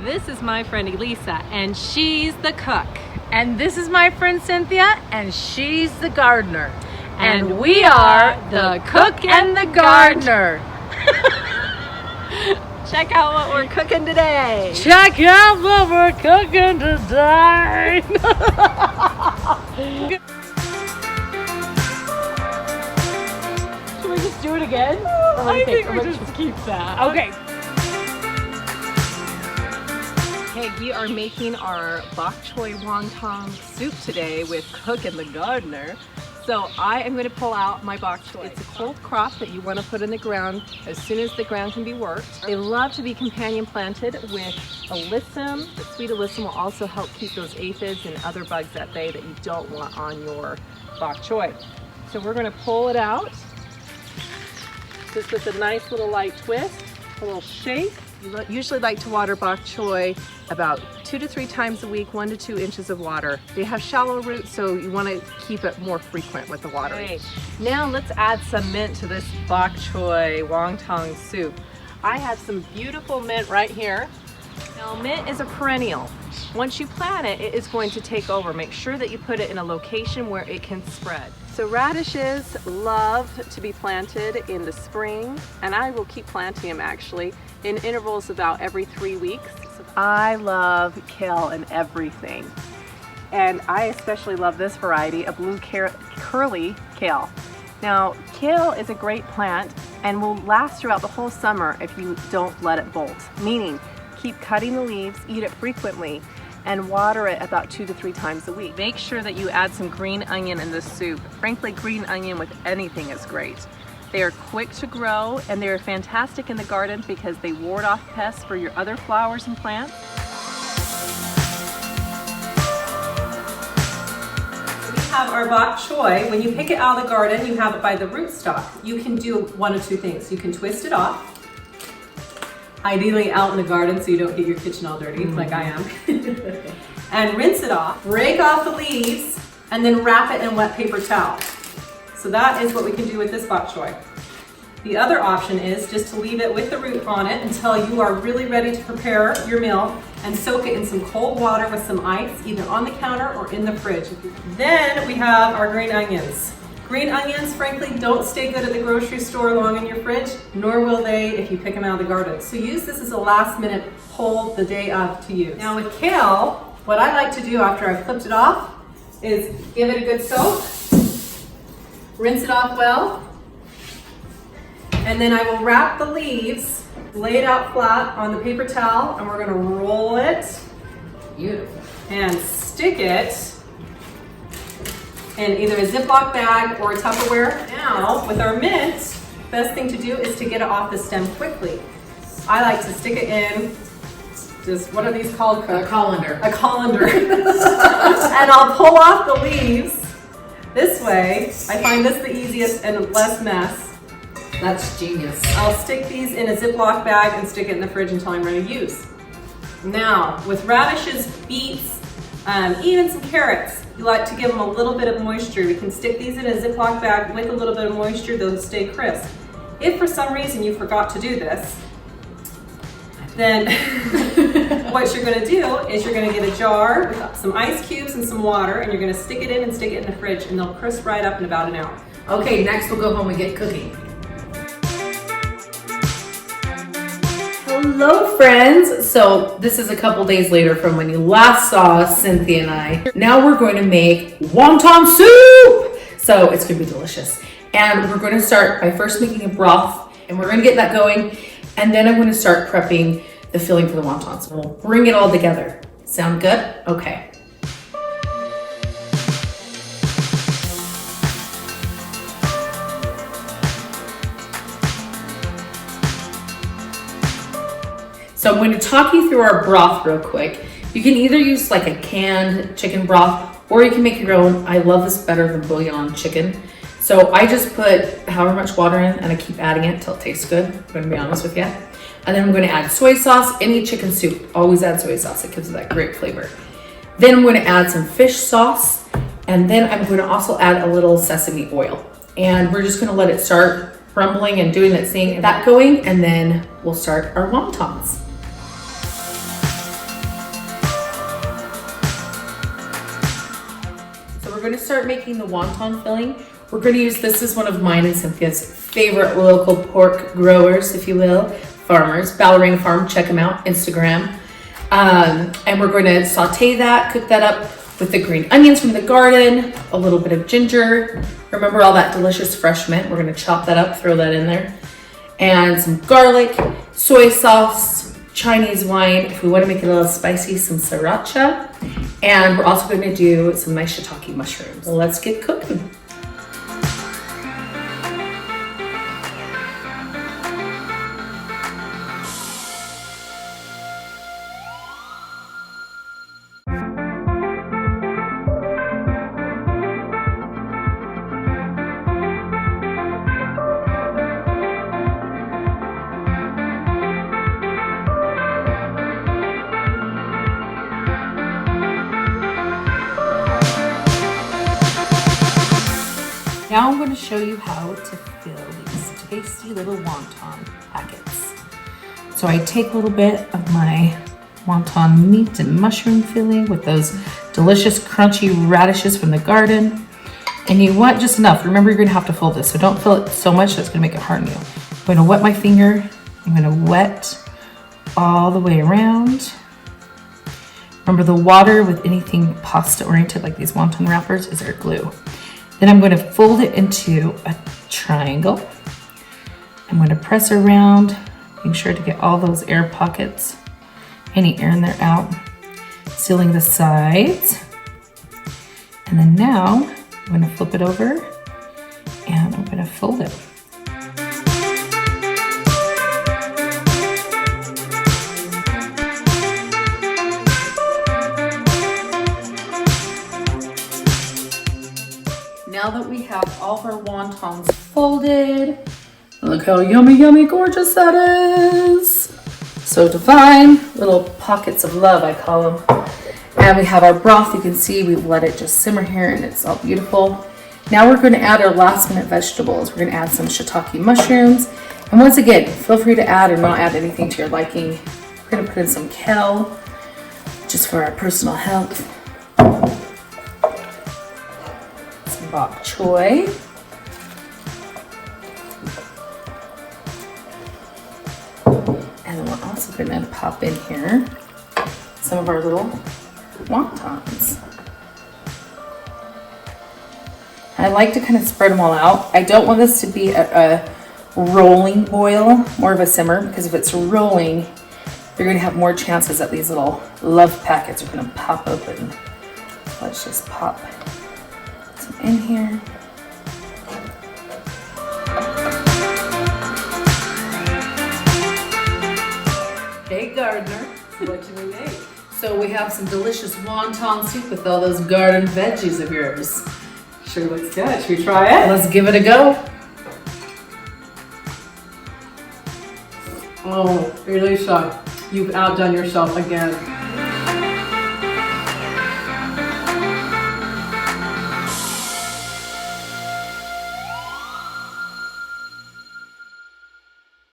This is my friend Elisa, and she's the cook. And this is my friend Cynthia, and she's the gardener. And we are the Cook and the Gardener. Check out what we're cooking today. Check out what we're cooking today. Should we just do it again? I think we just keep that. Okay. Hey, we are making our Bok Choy wonton soup today with Cook and the Gardener. So I am going to pull out my bok choy. It's a cold crop that you want to put in the ground as soon as the ground can be worked. They love to be companion planted with alyssum. The sweet alyssum will also help keep those aphids and other bugs at bay that you don't want on your bok choy. So we're going to pull it out just with a nice little light twist, a little shake. You usually like to water bok choy about 2 to 3 times a week, 1 to 2 inches of water. They have shallow roots, so you want to keep it more frequent with the watering. Okay. Now let's add some mint to this bok choy wonton soup. I have some beautiful mint right here. Now mint is a perennial. Once you plant it, it is going to take over. Make sure that you put it in a location where it can spread. So radishes love to be planted in the spring, and I will keep planting them actually in intervals about every 3 weeks. I love kale and everything. And I especially love this variety, a blue curly kale. Now, kale is a great plant and will last throughout the whole summer if you don't let it bolt. Meaning, keep cutting the leaves, eat it frequently, and water it about 2 to 3 times a week. Make sure that you add some green onion in this soup. Frankly, green onion with anything is great. They are quick to grow, and they are fantastic in the garden because they ward off pests for your other flowers and plants. We have our bok choy. When you pick it out of the garden, you have it by the rootstock. You can do one of 2 things. You can twist it off, ideally out in the garden so you don't get your kitchen all dirty like I am, and rinse it off, break off the leaves, and then wrap it in wet paper towel. So that is what we can do with this bok choy. The other option is just to leave it with the root on it until you are really ready to prepare your meal and soak it in some cold water with some ice, either on the counter or in the fridge. Then we have our green onions. Green onions, frankly, don't stay good at the grocery store long in your fridge, nor will they if you pick them out of the garden. So use this as a last minute pull the day of to use. Now with kale, what I like to do after I've flipped it off is give it a good soak, rinse it off well, and then I will wrap the leaves, lay it out flat on the paper towel, and we're gonna roll it. Beautiful. And stick it in either a Ziploc bag or a Tupperware. Now, with our mint, best thing to do is to get it off the stem quickly. I like to stick it in, just, what are these called? A colander. A colander. And I'll pull off the leaves this way. I find this the easiest and less mess. That's genius. I'll stick these in a Ziploc bag and stick it in the fridge until I'm ready to use. Now, with radishes, beets, even some carrots, you like to give them a little bit of moisture. We can stick these in a Ziploc bag with a little bit of moisture, they'll stay crisp. If for some reason you forgot to do this, then what you're gonna do is you're gonna get a jar with some ice cubes and some water, and you're gonna stick it in and stick it in the fridge, and they'll crisp right up in about an hour. Okay, next we'll go home and get cooking. Hello friends! So this is a couple days later from when you last saw Cynthia and I. Now we're going to make wonton soup! So it's going to be delicious. And we're going to start by first making a broth, and we're going to get that going, and then I'm going to start prepping the filling for the wontons. So we'll bring it all together. Sound good? Okay. So I'm going to talk you through our broth real quick. You can either use like a canned chicken broth, or you can make your own. I love this better than bouillon chicken. So I just put however much water in, and I keep adding it until it tastes good. I'm going to be honest with you. And then I'm going to add soy sauce. Any chicken soup, always add soy sauce. It gives it that great flavor. Then I'm going to add some fish sauce, and then I'm going to also add a little sesame oil. And we're just going to let it start rumbling and doing that thing, that going, and then we'll start our wontons. we're gonna start making the wonton filling. We're gonna use, this is one of mine and Cynthia's favorite local pork growers, if you will, farmers, Ballerina Farm, check them out, Instagram. And we're gonna saute that, cook that up with the green onions from the garden, a little bit of ginger. Remember all that delicious fresh mint? We're gonna chop that up, throw that in there. And some garlic, soy sauce, Chinese wine. If we wanna make it a little spicy, some sriracha. And we're also gonna do some nice shiitake mushrooms. So let's get cooking. Now I'm going to show you how to fill these tasty little wonton packets. So I take a little bit of my wonton meat and mushroom filling with those delicious crunchy radishes from the garden. And you want just enough. Remember, you're going to have to fold this, so don't fill it so much that's going to make it hard on you. I'm going to wet my finger. I'm going to wet all the way around. Remember, the water with anything pasta oriented like these wonton wrappers is our glue. Then I'm going to fold it into a triangle. I'm going to press around, making sure to get all those air pockets, any air in there out, sealing the sides. And then now I'm going to flip it over and I'm going to fold it. Now that we have all of our wontons folded, look how yummy, yummy, gorgeous that is. So divine, little pockets of love, I call them. And we have our broth. You can see we've let it just simmer here and it's all beautiful. Now we're going to add our last minute vegetables. We're going to add some shiitake mushrooms. And once again, feel free to add or not add anything to your liking. We're going to put in some kale, just for our personal health. Bok Choy. And then we're also going to pop in here some of our little wontons. I like to kind of spread them all out. I don't want this to be a rolling boil, more of a simmer, because if it's rolling, you're going to have more chances that these little love packets are going to pop open. Let's just pop some in here. Hey gardener, what do we make? So we have some delicious wonton soup with all those garden veggies of yours. Sure looks good. Should we try it? Let's give it a go. Oh, Elisa, you've outdone yourself again.